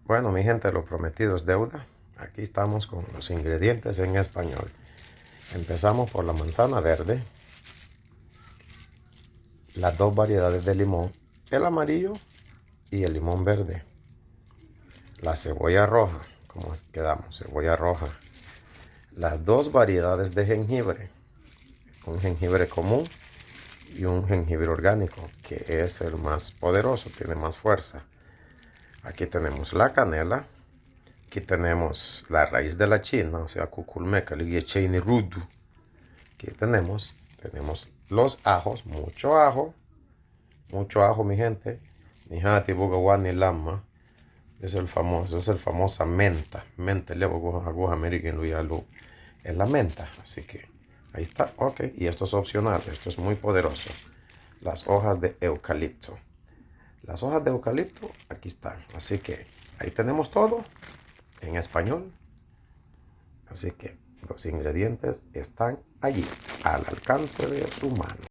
Bueno, mi gente, lo prometido es deuda. Aquí estamos con los ingredientes en español. Empezamos por la manzana verde, las dos variedades de limón, el amarillo y el limón verde. La cebolla roja, como quedamos, cebolla roja. Las dos variedades de jengibre, un jengibre común y un jengibre orgánico, que es el más poderoso, tiene más fuerza. Aquí tenemos la canela. Aquí tenemos la raíz de la china, o sea, cuculmeca, ligiecheni rudu. Aquí tenemos los ajos, mucho ajo, mi gente. Nihati bugawani lama. Es el famosa menta. Menta, le hago American Luyalu. Es la menta, así que ahí está, ok. Y esto es opcional, esto es muy poderoso. Las hojas de eucalipto. Las hojas de eucalipto, aquí están. Así que ahí tenemos todo en español. Así que los ingredientes están allí, al alcance de su mano.